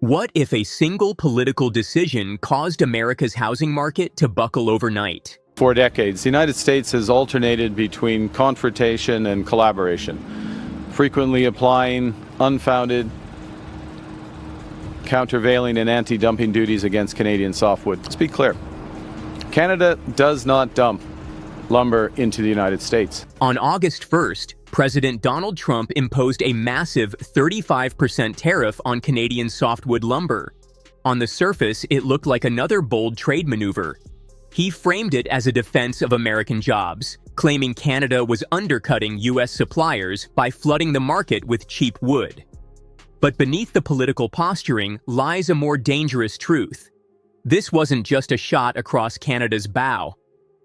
What if a single political decision caused America's housing market to buckle overnight? For decades, the United States has alternated between confrontation and collaboration, frequently applying unfounded, countervailing and anti-dumping duties against Canadian softwood. Let's be clear. Canada does not dump lumber into the United States. On August 1st, President Donald Trump imposed a massive 35% tariff on Canadian softwood lumber. On the surface, it looked like another bold trade maneuver. He framed it as a defense of American jobs, claiming Canada was undercutting U.S. suppliers by flooding the market with cheap wood. But beneath the political posturing lies a more dangerous truth. This wasn't just a shot across Canada's bow.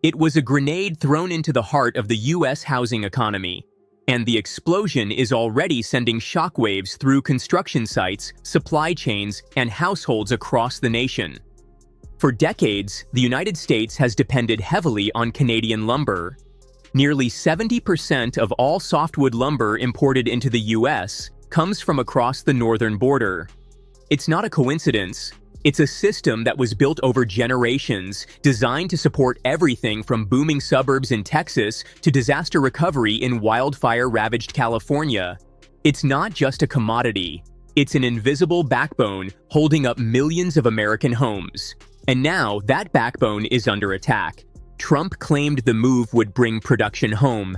It was a grenade thrown into the heart of the U.S. housing economy. And the explosion is already sending shockwaves through construction sites, supply chains, and households across the nation. For decades, the United States has depended heavily on Canadian lumber. Nearly 70% of all softwood lumber imported into the U.S. comes from across the northern border. It's not a coincidence. It's a system that was built over generations, designed to support everything from booming suburbs in Texas to disaster recovery in wildfire-ravaged California. It's not just a commodity. It's an invisible backbone holding up millions of American homes. And now that backbone is under attack. Trump claimed the move would bring production home.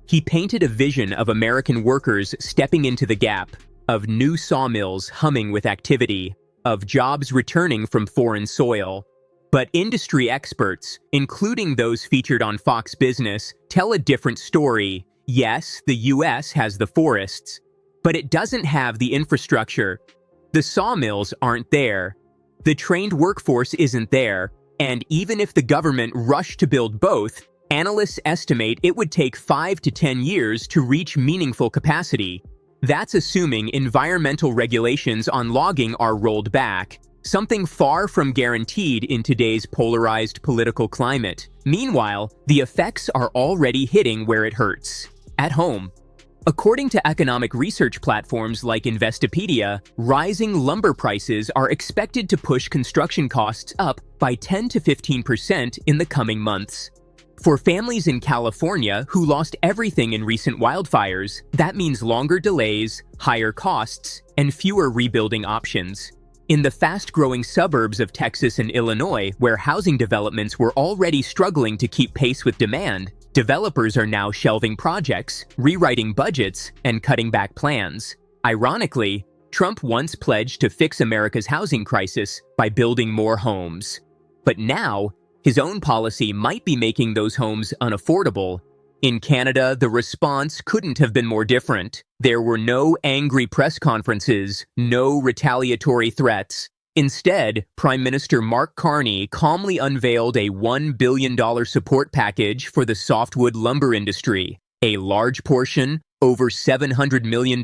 He painted a vision of American workers stepping into the gap, of new sawmills humming with activity, of jobs returning from foreign soil. But industry experts, including those featured on Fox Business, tell a different story. Yes, the U.S. has the forests, but it doesn't have the infrastructure. The sawmills aren't there. The trained workforce isn't there. And even if the government rushed to build both, analysts estimate it would take 5 to 10 years to reach meaningful capacity. That's assuming environmental regulations on logging are rolled back, something far from guaranteed in today's polarized political climate. Meanwhile, the effects are already hitting where it hurts: at home. According to economic research platforms like Investopedia, rising lumber prices are expected to push construction costs up by 10 to 15% in the coming months. For families in California who lost everything in recent wildfires, that means longer delays, higher costs, and fewer rebuilding options. In the fast-growing suburbs of Texas and Illinois, where housing developments were already struggling to keep pace with demand, developers are now shelving projects, rewriting budgets, and cutting back plans. Ironically, Trump once pledged to fix America's housing crisis by building more homes. But now, his own policy might be making those homes unaffordable. In Canada, the response couldn't have been more different. There were no angry press conferences, no retaliatory threats. Instead, Prime Minister Mark Carney calmly unveiled a $1 billion support package for the softwood lumber industry. A large portion, over $700 million,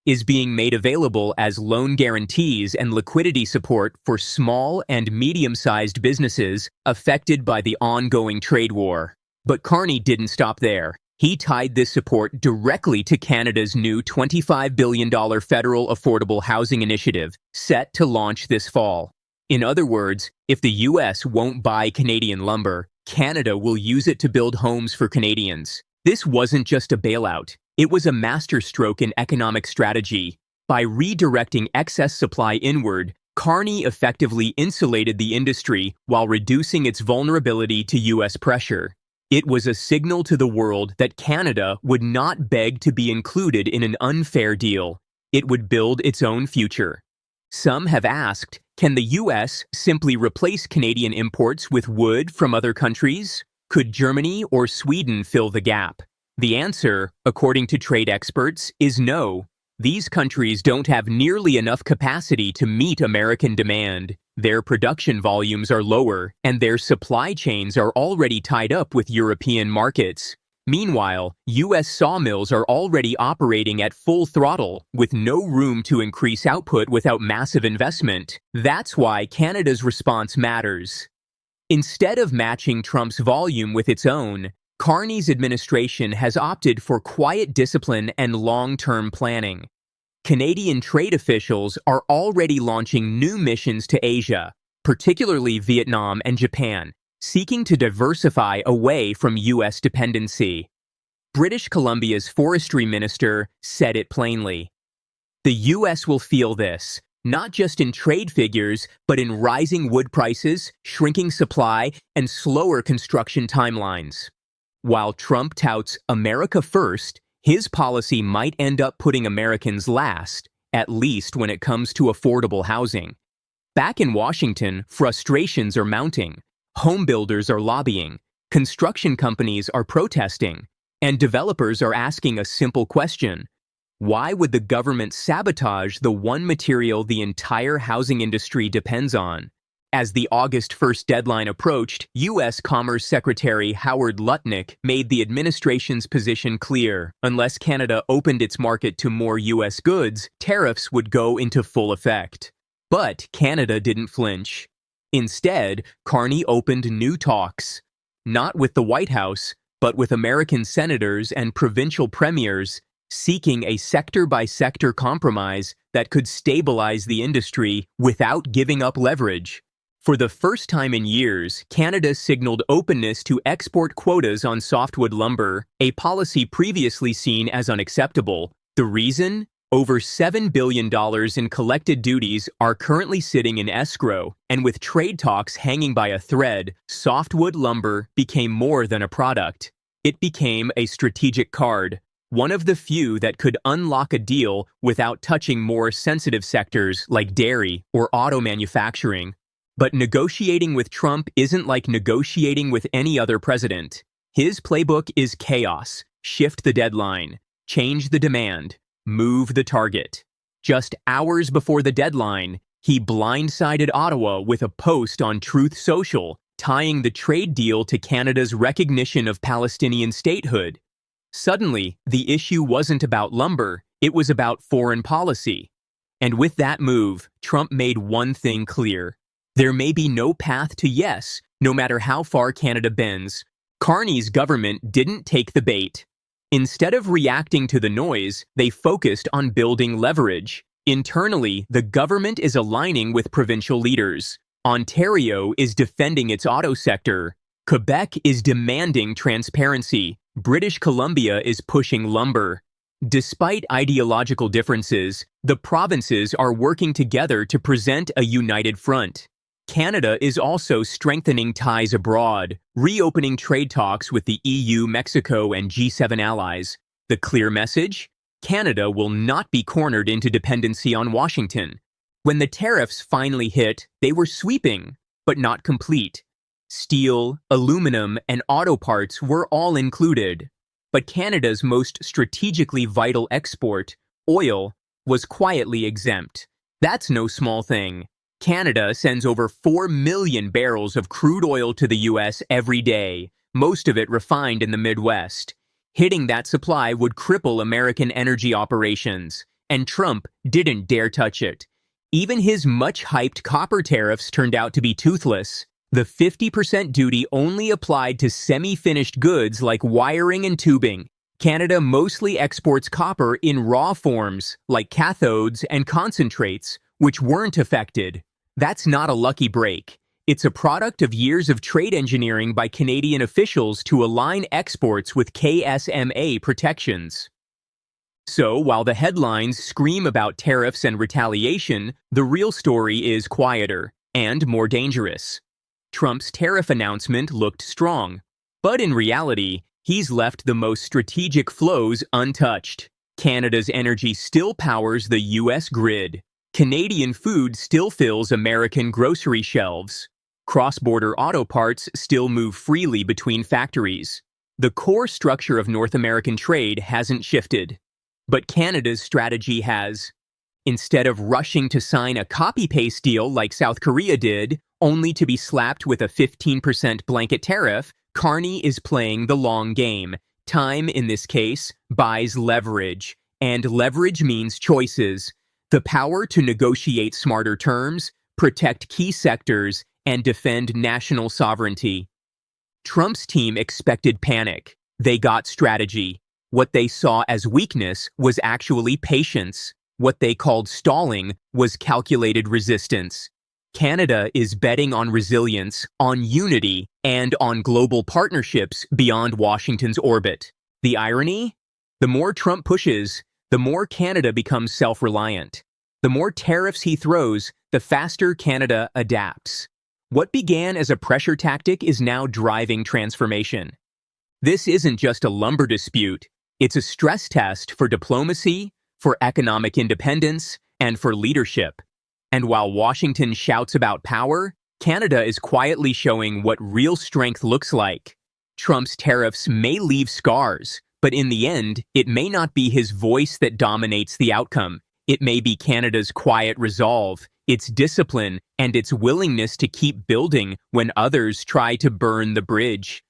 is being made available as loan guarantees and liquidity support for small and medium-sized businesses affected by the ongoing trade war. But Carney didn't stop there. He tied this support directly to Canada's new $25 billion federal affordable housing initiative, set to launch this fall. In other words, if the U.S. won't buy Canadian lumber, Canada will use it to build homes for Canadians. This wasn't just a bailout. It was a masterstroke in economic strategy. By redirecting excess supply inward, Carney effectively insulated the industry while reducing its vulnerability to U.S. pressure. It was a signal to the world that Canada would not beg to be included in an unfair deal. It would build its own future. Some have asked, can the U.S. simply replace Canadian imports with wood from other countries? Could Germany or Sweden fill the gap? The answer, according to trade experts, is no. These countries don't have nearly enough capacity to meet American demand. Their production volumes are lower, and their supply chains are already tied up with European markets. Meanwhile, U.S. sawmills are already operating at full throttle, with no room to increase output without massive investment. That's why Canada's response matters. Instead of matching Trump's volume with its own, Carney's administration has opted for quiet discipline and long-term planning. Canadian trade officials are already launching new missions to Asia, particularly Vietnam and Japan, seeking to diversify away from U.S. dependency. British Columbia's forestry minister said it plainly. The U.S. will feel this, not just in trade figures, but in rising wood prices, shrinking supply, and slower construction timelines. While Trump touts America first, his policy might end up putting Americans last, at least when it comes to affordable housing. Back in Washington, frustrations are mounting. Home builders are lobbying, construction companies are protesting, and developers are asking a simple question. Why would the government sabotage the one material the entire housing industry depends on? As the August 1st deadline approached, U.S. Commerce Secretary Howard Lutnick made the administration's position clear. Unless Canada opened its market to more U.S. goods, tariffs would go into full effect. But Canada didn't flinch. Instead, Carney opened new talks. Not with the White House, but with American senators and provincial premiers, seeking a sector-by-sector compromise that could stabilize the industry without giving up leverage. For the first time in years, Canada signaled openness to export quotas on softwood lumber, a policy previously seen as unacceptable. The reason? Over $7 billion in collected duties are currently sitting in escrow, and with trade talks hanging by a thread, softwood lumber became more than a product. It became a strategic card, one of the few that could unlock a deal without touching more sensitive sectors like dairy or auto manufacturing. But negotiating with Trump isn't like negotiating with any other president. His playbook is chaos, shift the deadline, change the demand, move the target. Just hours before the deadline, he blindsided Ottawa with a post on Truth Social, tying the trade deal to Canada's recognition of Palestinian statehood. Suddenly, the issue wasn't about lumber, it was about foreign policy. And with that move, Trump made one thing clear. There may be no path to yes, no matter how far Canada bends. Carney's government didn't take the bait. Instead of reacting to the noise, they focused on building leverage. Internally, the government is aligning with provincial leaders. Ontario is defending its auto sector. Quebec is demanding transparency. British Columbia is pushing lumber. Despite ideological differences, the provinces are working together to present a united front. Canada is also strengthening ties abroad, reopening trade talks with the EU, Mexico, and G7 allies. The clear message? Canada will not be cornered into dependency on Washington. When the tariffs finally hit, they were sweeping, but not complete. Steel, aluminum, and auto parts were all included. But Canada's most strategically vital export, oil, was quietly exempt. That's no small thing. Canada sends over 4 million barrels of crude oil to the U.S. every day, most of it refined in the Midwest. Hitting that supply would cripple American energy operations, and Trump didn't dare touch it. Even his much-hyped copper tariffs turned out to be toothless. The 50% duty only applied to semi-finished goods like wiring and tubing. Canada mostly exports copper in raw forms, like cathodes and concentrates, which weren't affected. That's not a lucky break. It's a product of years of trade engineering by Canadian officials to align exports with KSMA protections. So, while the headlines scream about tariffs and retaliation, the real story is quieter and more dangerous. Trump's tariff announcement looked strong, but in reality, he's left the most strategic flows untouched. Canada's energy still powers the U.S. grid. Canadian food still fills American grocery shelves. Cross-border auto parts still move freely between factories. The core structure of North American trade hasn't shifted. But Canada's strategy has. Instead of rushing to sign a copy-paste deal like South Korea did, only to be slapped with a 15% blanket tariff, Carney is playing the long game. Time, in this case, buys leverage. And leverage means choices. The power to negotiate smarter terms, protect key sectors, and defend national sovereignty. Trump's team expected panic. They got strategy. What they saw as weakness was actually patience. What they called stalling was calculated resistance. Canada is betting on resilience, on unity, and on global partnerships beyond Washington's orbit. The irony? The more Trump pushes, the more Canada becomes self-reliant. The more tariffs he throws, the faster Canada adapts. What began as a pressure tactic is now driving transformation. This isn't just a lumber dispute. It's a stress test for diplomacy, for economic independence, and for leadership. And while Washington shouts about power, Canada is quietly showing what real strength looks like. Trump's tariffs may leave scars, but in the end, it may not be his voice that dominates the outcome. It may be Canada's quiet resolve, its discipline, and its willingness to keep building when others try to burn the bridge.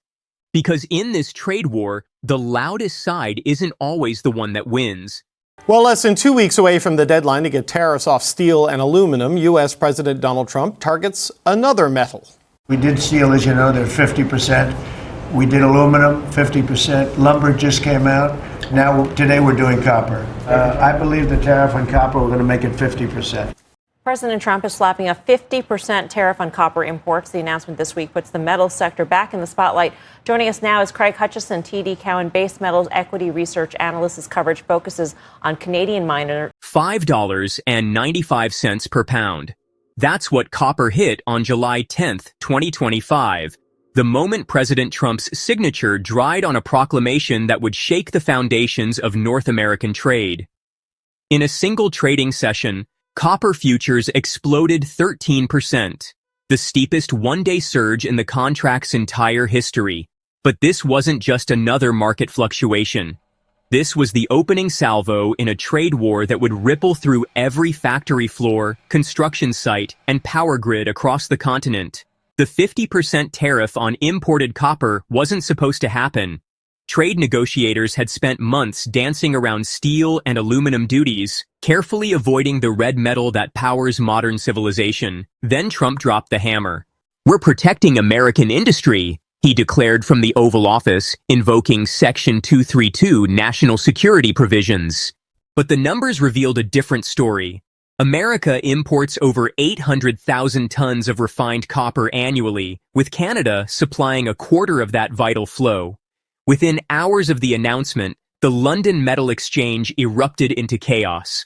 Because in this trade war, the loudest side isn't always the one that wins. Well, less than 2 weeks away from the deadline to get tariffs off steel and aluminum, U.S. President Donald Trump targets another metal. We did steel, as you know, they're 50%. We did aluminum, 50%. Lumber just came out. Now, today we're doing copper. I believe the tariff on copper, we're going to make it 50%. President Trump is slapping a 50% tariff on copper imports. The announcement this week puts the metals sector back in the spotlight. Joining us now is Craig Hutchison, TD Cowen Base Metals Equity Research Analyst. His coverage focuses on Canadian miners. $5.95 per pound. That's what copper hit on July 10th, 2025. The moment President Trump's signature dried on a proclamation that would shake the foundations of North American trade. In a single trading session, copper futures exploded 13%, the steepest one-day surge in the contract's entire history. But this wasn't just another market fluctuation. This was the opening salvo in a trade war that would ripple through every factory floor, construction site, and power grid across the continent. The 50% tariff on imported copper wasn't supposed to happen. Trade negotiators had spent months dancing around steel and aluminum duties, carefully avoiding the red metal that powers modern civilization. Then Trump dropped the hammer. "We're protecting American industry," he declared from the Oval Office, invoking Section 232 national security provisions. But the numbers revealed a different story. America imports over 800,000 tons of refined copper annually, with Canada supplying a quarter of that vital flow. Within hours of the announcement, the London Metal Exchange erupted into chaos.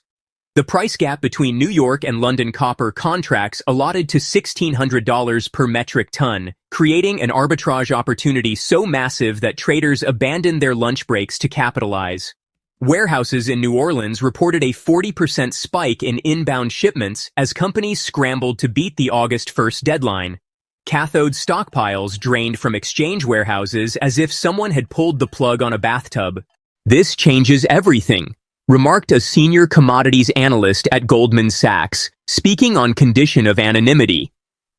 The price gap between New York and London copper contracts allotted to $1,600 per metric ton, creating an arbitrage opportunity so massive that traders abandoned their lunch breaks to capitalize. Warehouses in New Orleans reported a 40% spike in inbound shipments as companies scrambled to beat the August 1st deadline. Cathode stockpiles drained from exchange warehouses as if someone had pulled the plug on a bathtub. "This changes everything," remarked a senior commodities analyst at Goldman Sachs, speaking on condition of anonymity.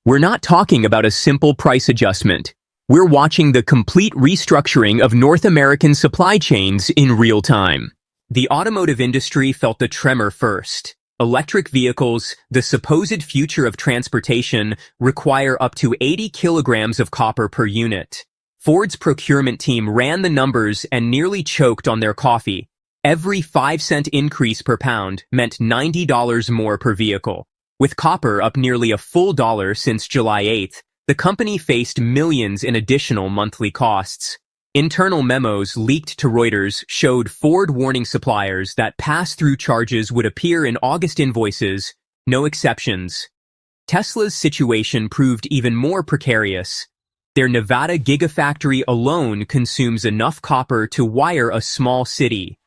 "We're not talking about a simple price adjustment. We're watching the complete restructuring of North American supply chains in real time." The automotive industry felt the tremor first. Electric vehicles, the supposed future of transportation, require up to 80 kilograms of copper per unit. Ford's procurement team ran the numbers and nearly choked on their coffee. Every 5-cent increase per pound meant $90 more per vehicle. With copper up nearly a full dollar since July 8th, the company faced millions in additional monthly costs. Internal memos leaked to Reuters showed Ford warning suppliers that pass-through charges would appear in August invoices, no exceptions. Tesla's situation proved even more precarious. Their Nevada gigafactory alone consumes enough copper to wire a small city.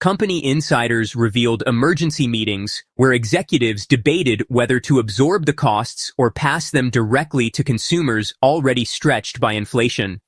Company insiders revealed emergency meetings where executives debated whether to absorb the costs or pass them directly to consumers already stretched by inflation.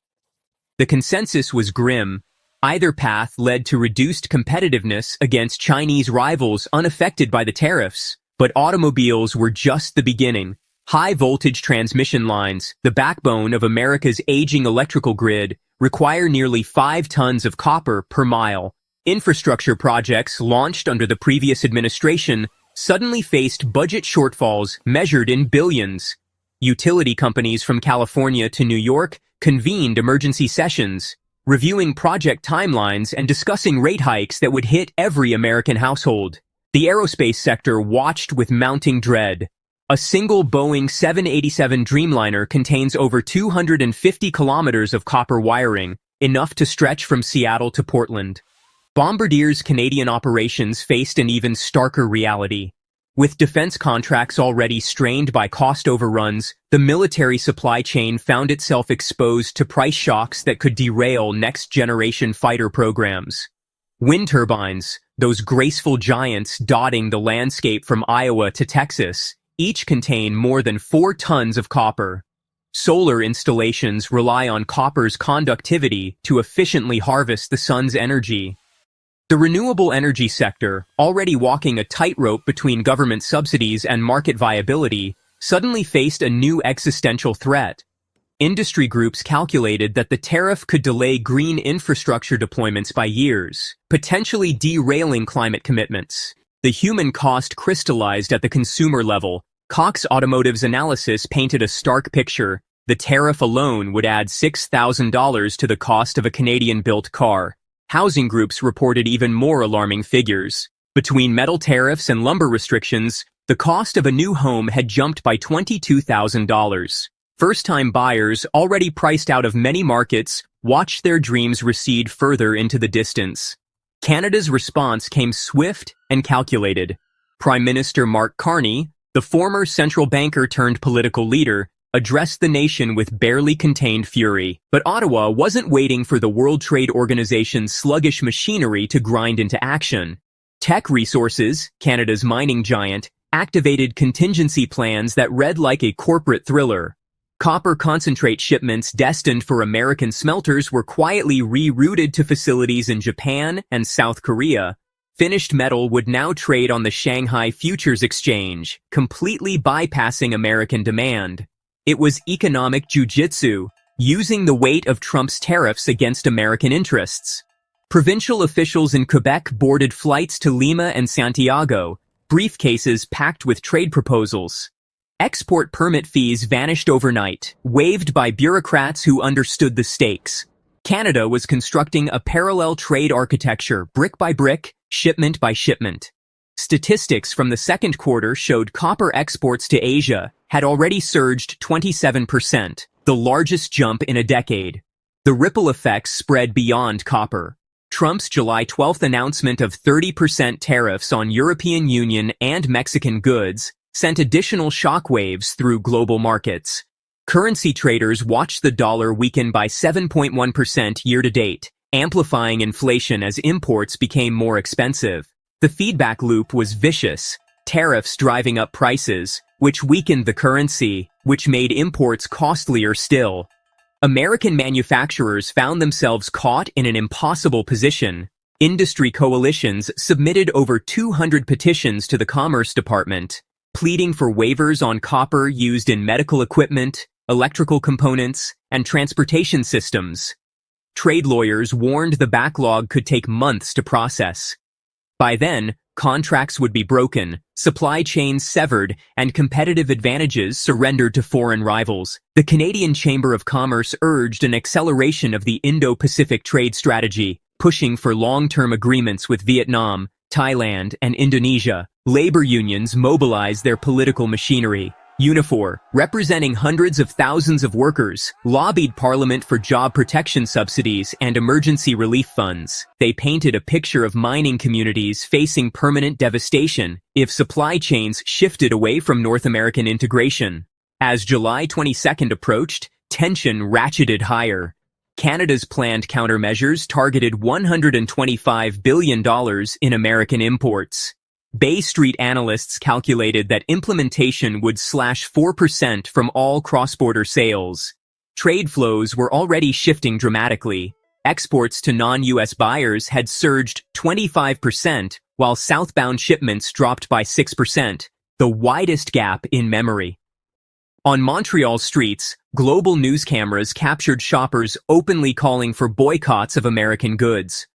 The consensus was grim. Either path led to reduced competitiveness against Chinese rivals unaffected by the tariffs, but automobiles were just the beginning. High-voltage transmission lines, the backbone of America's aging electrical grid, require nearly 5 tons of copper per mile. Infrastructure projects launched under the previous administration suddenly faced budget shortfalls measured in billions. Utility companies from California to New York convened emergency sessions, reviewing project timelines and discussing rate hikes that would hit every American household. The aerospace sector watched with mounting dread. A single Boeing 787 Dreamliner contains over 250 kilometers of copper wiring, enough to stretch from Seattle to Portland. Bombardier's Canadian operations faced an even starker reality. With defense contracts already strained by cost overruns, the military supply chain found itself exposed to price shocks that could derail next-generation fighter programs. Wind turbines, those graceful giants dotting the landscape from Iowa to Texas, each contain more than 4 tons of copper. Solar installations rely on copper's conductivity to efficiently harvest the sun's energy. The renewable energy sector, already walking a tightrope between government subsidies and market viability, suddenly faced a new existential threat. Industry groups calculated that the tariff could delay green infrastructure deployments by years, potentially derailing climate commitments. The human cost crystallized at the consumer level. Cox Automotive's analysis painted a stark picture. The tariff alone would add $6,000 to the cost of a Canadian-built car. Housing groups reported even more alarming figures. Between metal tariffs and lumber restrictions, the cost of a new home had jumped by $22,000. First-time buyers, already priced out of many markets, watched their dreams recede further into the distance. Canada's response came swift and calculated. Prime Minister Mark Carney, the former central banker turned political leader, addressed the nation with barely contained fury. But Ottawa wasn't waiting for the World Trade Organization's sluggish machinery to grind into action. Teck Resources, Canada's mining giant, activated contingency plans that read like a corporate thriller. Copper concentrate shipments destined for American smelters were quietly rerouted to facilities in Japan and South Korea. Finished metal would now trade on the Shanghai Futures Exchange, completely bypassing American demand. It was economic jujitsu, using the weight of Trump's tariffs against American interests. Provincial officials in Quebec boarded flights to Lima and Santiago, briefcases packed with trade proposals. Export permit fees vanished overnight, waived by bureaucrats who understood the stakes. Canada was constructing a parallel trade architecture, brick by brick, shipment by shipment. Statistics from the second quarter showed copper exports to Asia had already surged 27%, the largest jump in a decade. The ripple effects spread beyond copper. Trump's July 12th announcement of 30% tariffs on European Union and Mexican goods sent additional shockwaves through global markets. Currency traders watched the dollar weaken by 7.1% year-to-date, amplifying inflation as imports became more expensive. The feedback loop was vicious, tariffs driving up prices, which weakened the currency, which made imports costlier still. American manufacturers found themselves caught in an impossible position. Industry coalitions submitted over 200 petitions to the Commerce Department, pleading for waivers on copper used in medical equipment, electrical components, and transportation systems. Trade lawyers warned the backlog could take months to process. By then, contracts would be broken, supply chains severed, and competitive advantages surrendered to foreign rivals. The Canadian Chamber of Commerce urged an acceleration of the Indo-Pacific trade strategy, pushing for long-term agreements with Vietnam, Thailand, and Indonesia. Labor unions mobilized their political machinery. Unifor, representing hundreds of thousands of workers, lobbied Parliament for job protection subsidies and emergency relief funds. They painted a picture of mining communities facing permanent devastation if supply chains shifted away from North American integration. As July 22nd approached, tension ratcheted higher. Canada's planned countermeasures targeted $125 billion in American imports. Bay Street analysts calculated that implementation would slash 4% from all cross-border sales. Trade flows were already shifting dramatically. Exports to non-US buyers had surged 25%, while southbound shipments dropped by 6%, the widest gap in memory. On Montreal streets, global news cameras captured shoppers openly calling for boycotts of American goods.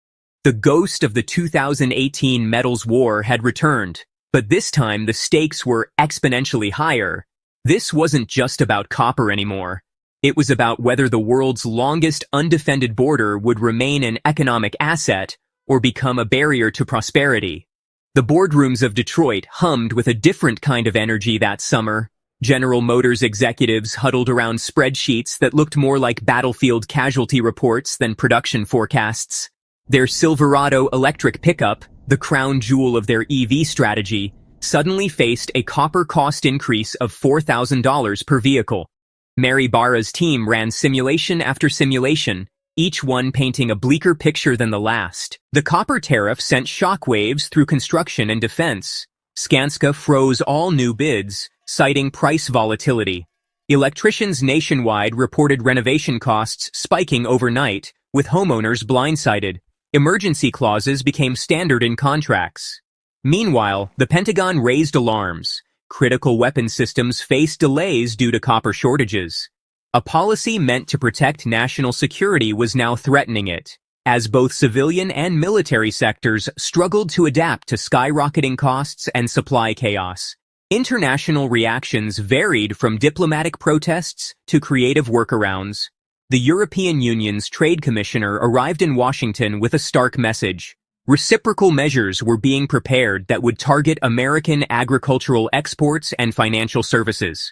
The ghost of the 2018 metals war had returned, but this time the stakes were exponentially higher. This wasn't just about copper anymore. It was about whether the world's longest undefended border would remain an economic asset or become a barrier to prosperity. The boardrooms of Detroit hummed with a different kind of energy that summer. General Motors executives huddled around spreadsheets that looked more like battlefield casualty reports than production forecasts. Their Silverado electric pickup, the crown jewel of their EV strategy, suddenly faced a copper cost increase of $4,000 per vehicle. Mary Barra's team ran simulation after simulation, each one painting a bleaker picture than the last. The copper tariff sent shockwaves through construction and defense. Skanska froze all new bids, citing price volatility. Electricians nationwide reported renovation costs spiking overnight, with homeowners blindsided. Emergency clauses became standard in contracts. Meanwhile, the Pentagon raised alarms. Critical weapon systems faced delays due to copper shortages. A policy meant to protect national security was now threatening it, as both civilian and military sectors struggled to adapt to skyrocketing costs and supply chaos. International reactions varied from diplomatic protests to creative workarounds. The European Union's trade commissioner arrived in Washington with a stark message. Reciprocal measures were being prepared that would target American agricultural exports and financial services.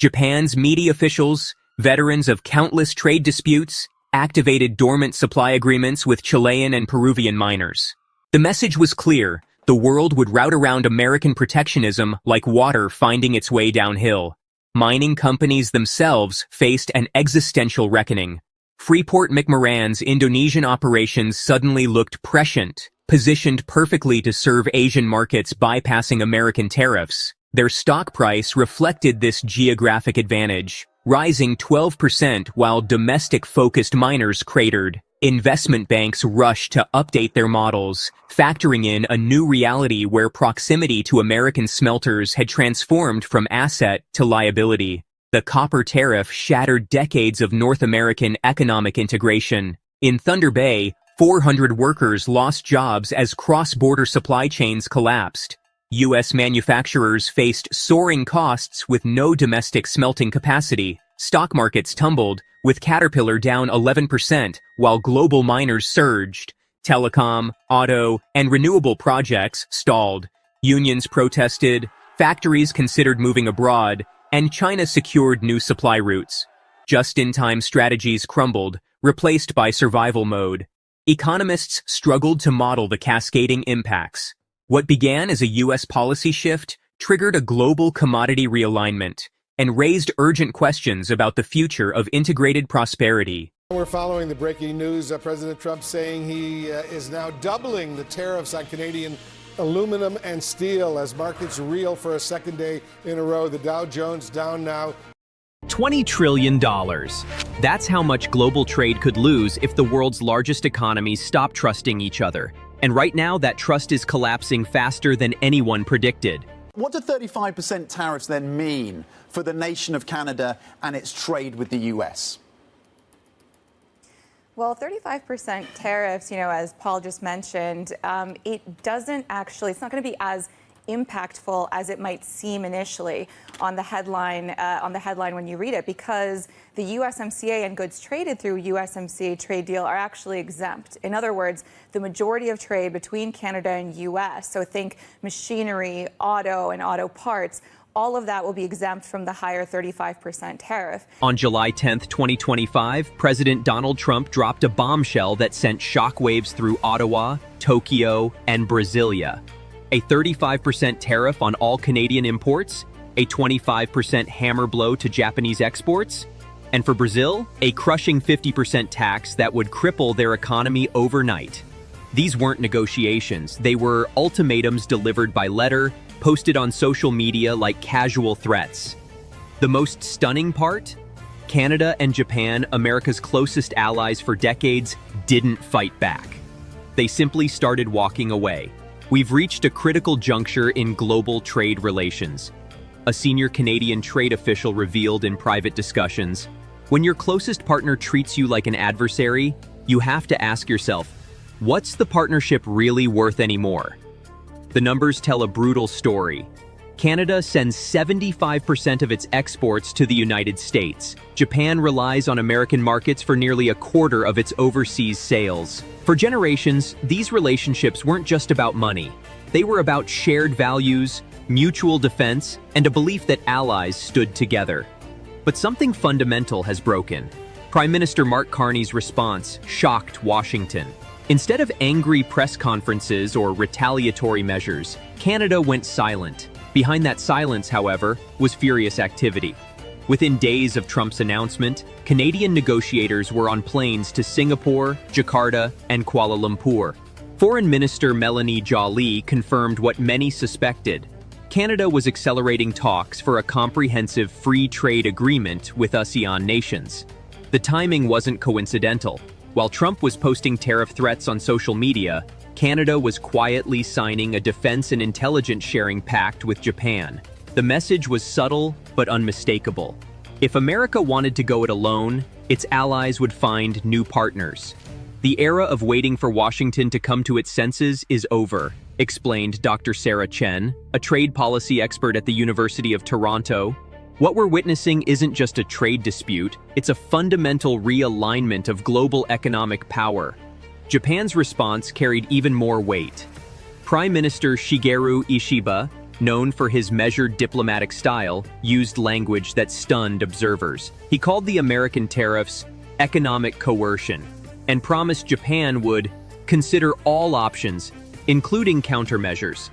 Japan's media officials, veterans of countless trade disputes, activated dormant supply agreements with Chilean and Peruvian miners. The message was clear: the world would route around American protectionism like water finding its way downhill. Mining companies themselves faced an existential reckoning. Freeport-McMoran's Indonesian operations suddenly looked prescient, positioned perfectly to serve Asian markets bypassing American tariffs. Their stock price reflected this geographic advantage, rising 12% while domestic-focused miners cratered. Investment banks rushed to update their models, factoring in a new reality where proximity to American smelters had transformed from asset to liability. The copper tariff shattered decades of North American economic integration. In Thunder Bay, 400 workers lost jobs as cross-border supply chains collapsed. U.S. manufacturers faced soaring costs with no domestic smelting capacity. Stock markets tumbled, with Caterpillar down 11%, while global miners surged. Telecom, auto, and renewable projects stalled. Unions protested, factories considered moving abroad, and China secured new supply routes. Just-in-time strategies crumbled, replaced by survival mode. Economists struggled to model the cascading impacts. What began as a U.S. policy shift triggered a global commodity realignment and raised urgent questions about the future of integrated prosperity. We're following the breaking news. President Trump saying he is now doubling the tariffs on Canadian aluminum and steel as markets reel for a second day in a row. The Dow Jones down now. $20 trillion. That's how much global trade could lose if the world's largest economies stop trusting each other. And right now, that trust is collapsing faster than anyone predicted. What do 35% tariffs then mean for the nation of Canada and its trade with the U.S.? Well, 35% tariffs, as Paul just mentioned, it doesn't actually, it's not going to be as impactful as it might seem initially on the headline when you read it, because the USMCA and goods traded through USMCA trade deal are actually exempt. In other words, the majority of trade between Canada and US, so think machinery, auto, and auto parts, all of that will be exempt from the higher 35% tariff. On July 10, 2025, President Donald Trump dropped a bombshell that sent shockwaves through Ottawa, Tokyo, and Brasilia. A 35% tariff on all Canadian imports, a 25% hammer blow to Japanese exports, and for Brazil, a crushing 50% tax that would cripple their economy overnight. These weren't negotiations, they were ultimatums delivered by letter, posted on social media like casual threats. The most stunning part? Canada and Japan, America's closest allies for decades, didn't fight back. They simply started walking away. We've reached a critical juncture in global trade relations. A senior Canadian trade official revealed in private discussions, when your closest partner treats you like an adversary, you have to ask yourself, what's the partnership really worth anymore? The numbers tell a brutal story. Canada sends 75% of its exports to the United States. Japan relies on American markets for nearly a quarter of its overseas sales. For generations, these relationships weren't just about money. They were about shared values, mutual defense, and a belief that allies stood together. But something fundamental has broken. Prime Minister Mark Carney's response shocked Washington. Instead of angry press conferences or retaliatory measures, Canada went silent. Behind that silence, however, was furious activity. Within days of Trump's announcement, Canadian negotiators were on planes to Singapore, Jakarta, and Kuala Lumpur. Foreign Minister Melanie Joly confirmed what many suspected. Canada was accelerating talks for a comprehensive free trade agreement with ASEAN nations. The timing wasn't coincidental. While Trump was posting tariff threats on social media, Canada was quietly signing a defense and intelligence sharing pact with Japan. The message was subtle but unmistakable. If America wanted to go it alone, its allies would find new partners. The era of waiting for Washington to come to its senses is over, explained Dr. Sarah Chen, a trade policy expert at the University of Toronto. What we're witnessing isn't just a trade dispute, it's a fundamental realignment of global economic power. Japan's response carried even more weight. Prime Minister Shigeru Ishiba, known for his measured diplomatic style, used language that stunned observers. He called the American tariffs economic coercion and promised Japan would consider all options, including countermeasures.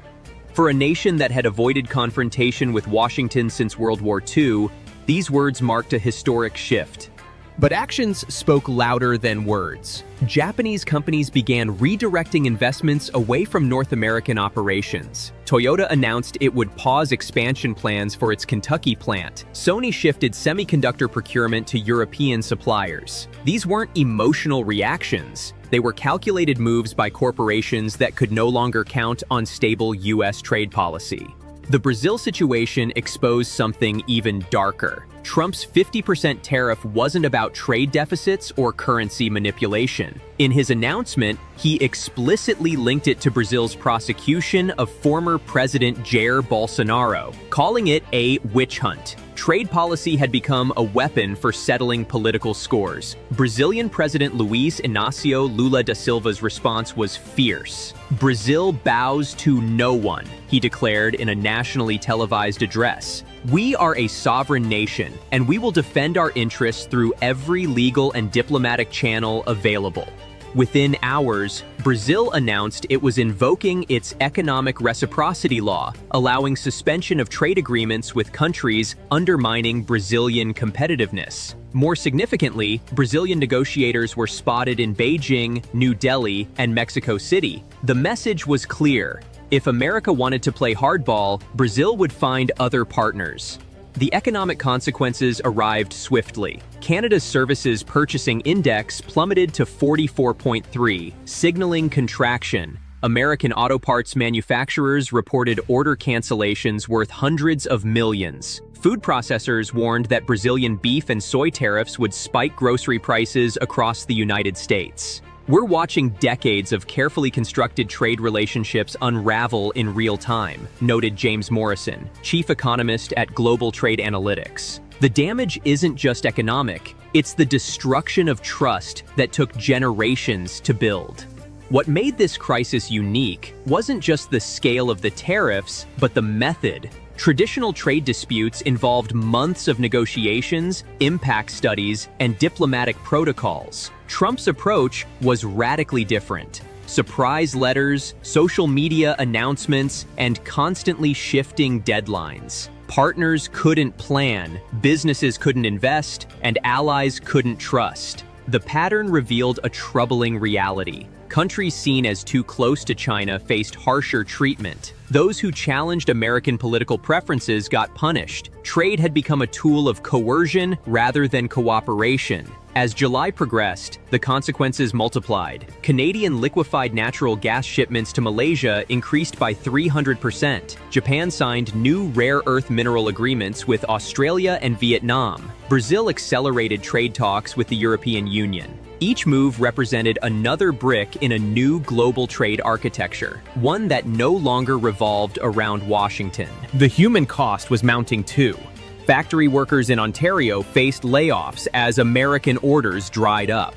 For a nation that had avoided confrontation with Washington since World War II, these words marked a historic shift. But actions spoke louder than words. Japanese companies began redirecting investments away from North American operations. Toyota announced it would pause expansion plans for its Kentucky plant. Sony shifted semiconductor procurement to European suppliers. These weren't emotional reactions. They were calculated moves by corporations that could no longer count on stable U.S. trade policy. The Brazil situation exposed something even darker. Trump's 50% tariff wasn't about trade deficits or currency manipulation. In his announcement, he explicitly linked it to Brazil's prosecution of former President Jair Bolsonaro, calling it a witch hunt. Trade policy had become a weapon for settling political scores. Brazilian President Luiz Inácio Lula da Silva's response was fierce. "Brazil bows to no one," he declared in a nationally televised address. "We are a sovereign nation, and we will defend our interests through every legal and diplomatic channel available." Within hours, Brazil announced it was invoking its economic reciprocity law, allowing suspension of trade agreements with countries undermining Brazilian competitiveness. More significantly, Brazilian negotiators were spotted in Beijing, New Delhi, and Mexico City. The message was clear. If America wanted to play hardball, Brazil would find other partners. The economic consequences arrived swiftly. Canada's services purchasing index plummeted to 44.3, signaling contraction. American auto parts manufacturers reported order cancellations worth hundreds of millions. Food processors warned that Brazilian beef and soy tariffs would spike grocery prices across the United States. We're watching decades of carefully constructed trade relationships unravel in real time, noted James Morrison, chief economist at Global Trade Analytics. The damage isn't just economic, it's the destruction of trust that took generations to build. What made this crisis unique wasn't just the scale of the tariffs, but the method. Traditional trade disputes involved months of negotiations, impact studies, and diplomatic protocols. Trump's approach was radically different. Surprise letters, social media announcements, and constantly shifting deadlines. Partners couldn't plan, businesses couldn't invest, and allies couldn't trust. The pattern revealed a troubling reality. Countries seen as too close to China faced harsher treatment. Those who challenged American political preferences got punished. Trade had become a tool of coercion rather than cooperation. As July progressed, the consequences multiplied. Canadian liquefied natural gas shipments to Malaysia increased by 300%. Japan signed new rare earth mineral agreements with Australia and Vietnam. Brazil accelerated trade talks with the European Union. Each move represented another brick in a new global trade architecture, one that no longer revolved around Washington. The human cost was mounting too. Factory workers in Ontario faced layoffs as American orders dried up.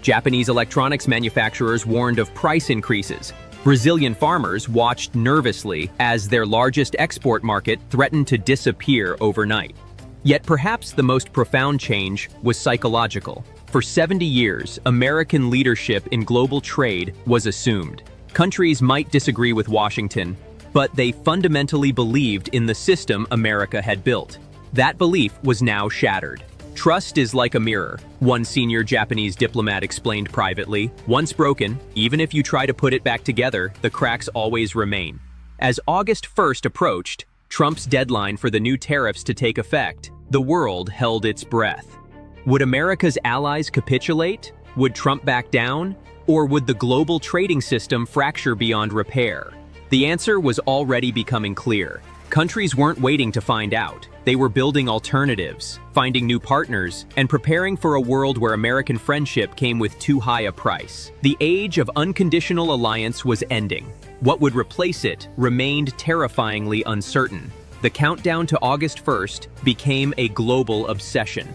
Japanese electronics manufacturers warned of price increases. Brazilian farmers watched nervously as their largest export market threatened to disappear overnight. Yet perhaps the most profound change was psychological. For 70 years, American leadership in global trade was assumed. Countries might disagree with Washington, but they fundamentally believed in the system America had built. That belief was now shattered. Trust is like a mirror, one senior Japanese diplomat explained privately. Once broken, even if you try to put it back together, the cracks always remain. As August 1st approached, Trump's deadline for the new tariffs to take effect, the world held its breath. Would America's allies capitulate? Would Trump back down? Or would the global trading system fracture beyond repair? The answer was already becoming clear. Countries weren't waiting to find out. They were building alternatives, finding new partners, and preparing for a world where American friendship came with too high a price. The age of unconditional alliance was ending. What would replace it remained terrifyingly uncertain. The countdown to August 1st became a global obsession.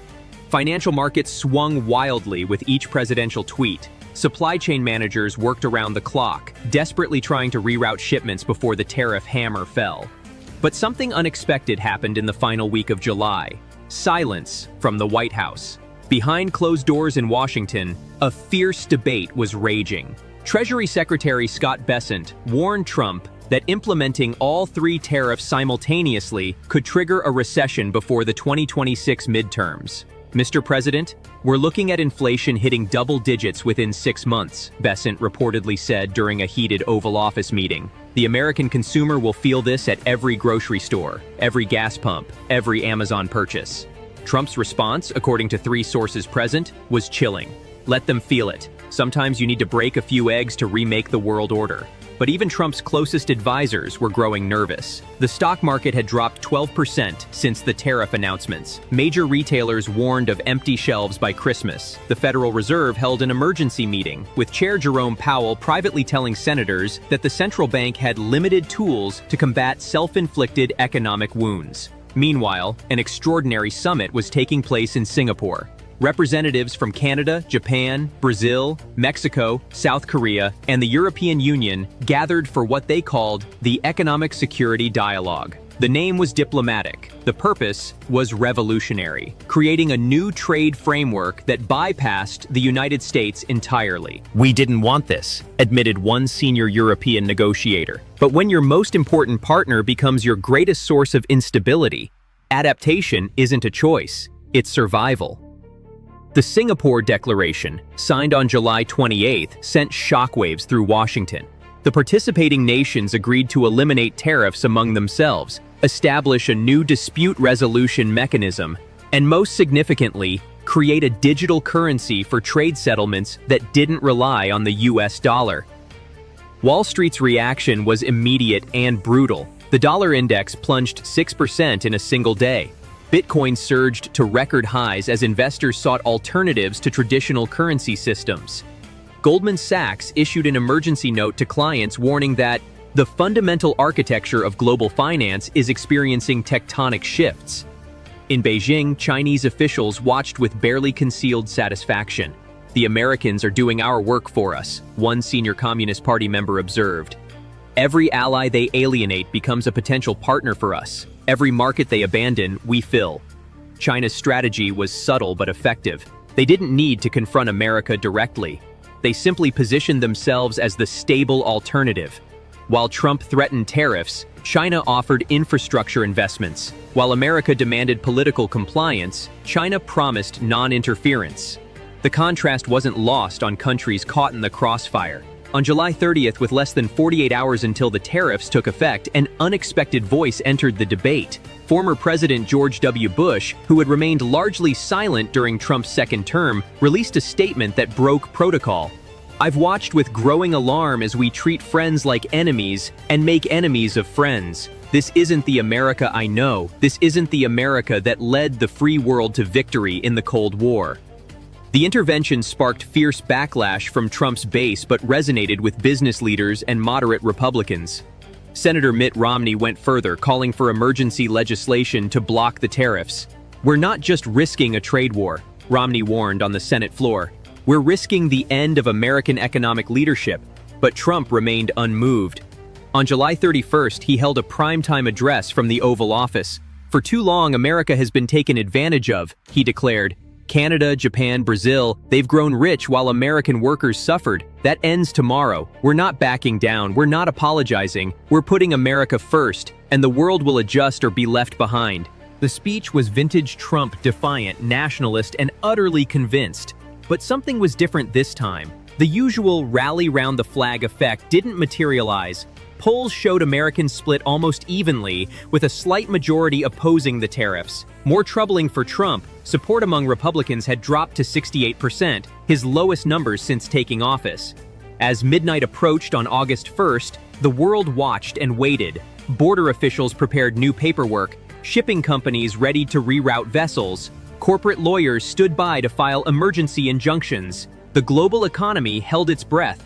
Financial markets swung wildly with each presidential tweet. Supply chain managers worked around the clock, desperately trying to reroute shipments before the tariff hammer fell. But something unexpected happened in the final week of July. Silence from the White House. Behind closed doors in Washington, a fierce debate was raging. Treasury Secretary Scott Bessent warned Trump that implementing all three tariffs simultaneously could trigger a recession before the 2026 midterms. Mr. President, we're looking at inflation hitting double digits within 6 months, Bessent reportedly said during a heated Oval Office meeting. The American consumer will feel this at every grocery store, every gas pump, every Amazon purchase. Trump's response, according to 3 sources present, was chilling. Let them feel it. Sometimes you need to break a few eggs to remake the world order. But even Trump's closest advisors were growing nervous. The stock market had dropped 12% since the tariff announcements. Major retailers warned of empty shelves by Christmas. The Federal Reserve held an emergency meeting, with Chair Jerome Powell privately telling senators that the central bank had limited tools to combat self-inflicted economic wounds. Meanwhile, an extraordinary summit was taking place in Singapore. Representatives from Canada, Japan, Brazil, Mexico, South Korea, and the European Union gathered for what they called the Economic Security Dialogue. The name was diplomatic. The purpose was revolutionary, creating a new trade framework that bypassed the United States entirely. We didn't want this, admitted one senior European negotiator. But when your most important partner becomes your greatest source of instability, adaptation isn't a choice, it's survival. The Singapore Declaration, signed on July 28th, sent shockwaves through Washington. The participating nations agreed to eliminate tariffs among themselves, establish a new dispute resolution mechanism, and most significantly, create a digital currency for trade settlements that didn't rely on the US dollar. Wall Street's reaction was immediate and brutal. The dollar index plunged 6% in a single day. Bitcoin surged to record highs as investors sought alternatives to traditional currency systems. Goldman Sachs issued an emergency note to clients warning that the fundamental architecture of global finance is experiencing tectonic shifts. In Beijing, Chinese officials watched with barely concealed satisfaction. The Americans are doing our work for us, one senior Communist Party member observed. Every ally they alienate becomes a potential partner for us. Every market they abandon, we fill. China's strategy was subtle but effective. They didn't need to confront America directly. They simply positioned themselves as the stable alternative. While Trump threatened tariffs, China offered infrastructure investments. While America demanded political compliance, China promised non-interference. The contrast wasn't lost on countries caught in the crossfire. On July 30th, with less than 48 hours until the tariffs took effect, an unexpected voice entered the debate. Former President George W. Bush, who had remained largely silent during Trump's second term, released a statement that broke protocol. I've watched with growing alarm as we treat friends like enemies and make enemies of friends. This isn't the America I know. This isn't the America that led the free world to victory in the Cold War. The intervention sparked fierce backlash from Trump's base but resonated with business leaders and moderate Republicans. Senator Mitt Romney went further, calling for emergency legislation to block the tariffs. We're not just risking a trade war, Romney warned on the Senate floor. We're risking the end of American economic leadership. but Trump remained unmoved. On July 31st, he held a primetime address from the Oval Office. "For too long, America has been taken advantage of," he declared. "Canada, Japan, Brazil, they've grown rich while American workers suffered. That ends tomorrow. We're not backing down. We're not apologizing. We're putting America first, and the world will adjust or be left behind." The speech was vintage Trump, defiant, nationalist, and utterly convinced. But something was different this time. The usual rally round the flag effect didn't materialize. Polls showed Americans split almost evenly, with a slight majority opposing the tariffs. More troubling for Trump, support among Republicans had dropped to 68%, his lowest numbers since taking office. As midnight approached on August 1st, the world watched and waited. Border officials prepared new paperwork, shipping companies readied to reroute vessels, corporate lawyers stood by to file emergency injunctions. The global economy held its breath.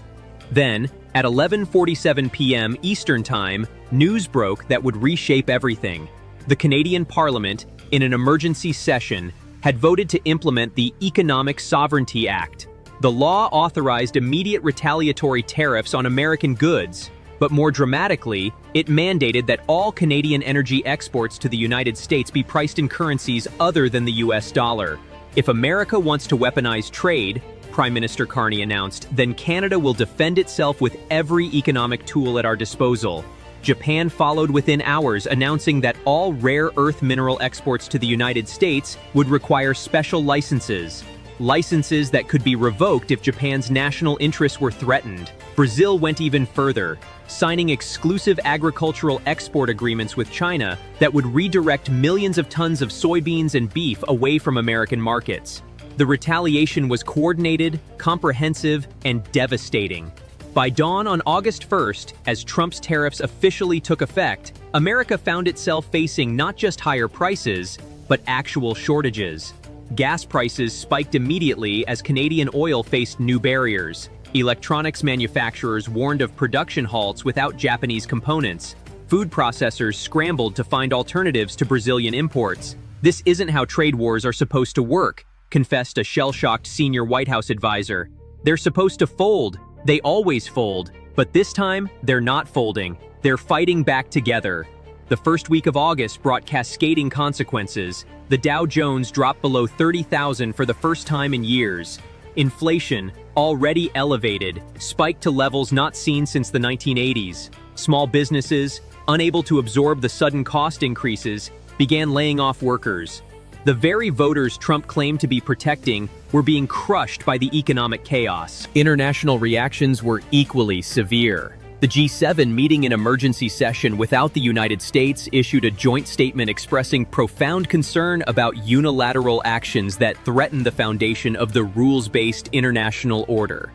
Then, at 11:47 p.m. Eastern Time, news broke that would reshape everything. The Canadian Parliament, in an emergency session, had voted to implement the Economic Sovereignty Act. The law authorized immediate retaliatory tariffs on American goods, but more dramatically, it mandated that all Canadian energy exports to the United States be priced in currencies other than the US dollar. If America wants to weaponize trade, Prime Minister Carney announced, then Canada will defend itself with every economic tool at our disposal. Japan followed within hours, announcing that all rare earth mineral exports to the United States would require special licenses. Licenses that could be revoked if Japan's national interests were threatened. Brazil went even further, signing exclusive agricultural export agreements with China that would redirect millions of tons of soybeans and beef away from American markets. The retaliation was coordinated, comprehensive, and devastating. By dawn on August 1st, as Trump's tariffs officially took effect, America found itself facing not just higher prices, but actual shortages. Gas prices spiked immediately as Canadian oil faced new barriers. Electronics manufacturers warned of production halts without Japanese components. Food processors scrambled to find alternatives to Brazilian imports. "This isn't how trade wars are supposed to work," confessed a shell-shocked senior White House advisor. "They're supposed to fold. They always fold. But this time, they're not folding. They're fighting back together." The first week of August brought cascading consequences. The Dow Jones dropped below 30,000 for the first time in years. Inflation, already elevated, spiked to levels not seen since the 1980s. Small businesses, unable to absorb the sudden cost increases, began laying off workers. The very voters Trump claimed to be protecting were being crushed by the economic chaos. International reactions were equally severe. The G7, meeting in emergency session without the United States, issued a joint statement expressing profound concern about unilateral actions that threaten the foundation of the rules-based international order.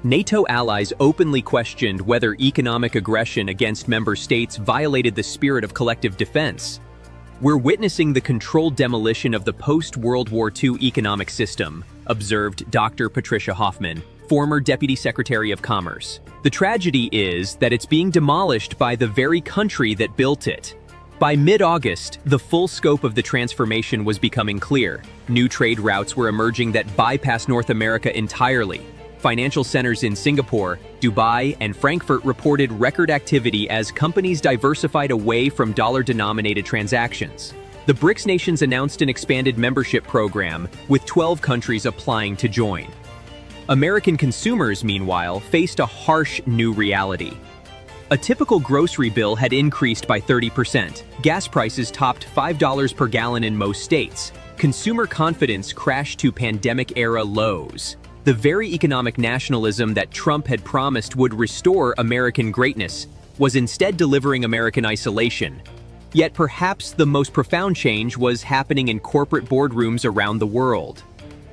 NATO allies openly questioned whether economic aggression against member states violated the spirit of collective defense. "We're witnessing the controlled demolition of the post-World War II economic system," observed Dr. Patricia Hoffman, former Deputy Secretary of Commerce. "The tragedy is that it's being demolished by the very country that built it." By mid-August, the full scope of the transformation was becoming clear. New trade routes were emerging that bypass North America entirely. Financial centers in Singapore, Dubai, and Frankfurt reported record activity as companies diversified away from dollar-denominated transactions. The BRICS nations announced an expanded membership program, with 12 countries applying to join. American consumers, meanwhile, faced a harsh new reality. A typical grocery bill had increased by 30%. Gas prices topped $5 per gallon in most states. Consumer confidence crashed to pandemic-era lows. The very economic nationalism that Trump had promised would restore American greatness was instead delivering American isolation. Yet perhaps the most profound change was happening in corporate boardrooms around the world.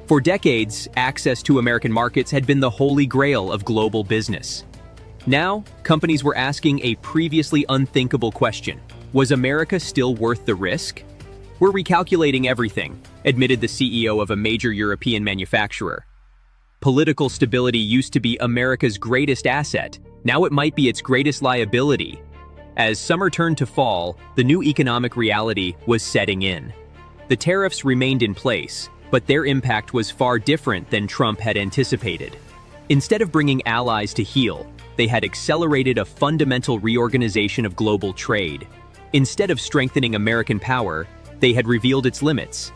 For decades, access to American markets had been the holy grail of global business. Now, companies were asking a previously unthinkable question. Was America still worth the risk? "We're recalculating everything," admitted the CEO of a major European manufacturer. Political stability used to be America's greatest asset. Now it might be its greatest liability. As summer turned to fall, the new economic reality was setting in. The tariffs remained in place, but their impact was far different than Trump had anticipated. Instead of bringing allies to heel, they had accelerated a fundamental reorganization of global trade. Instead of strengthening American power, they had revealed its limits.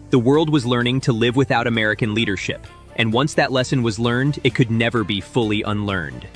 The world was learning to live without American leadership, and once that lesson was learned, it could never be fully unlearned.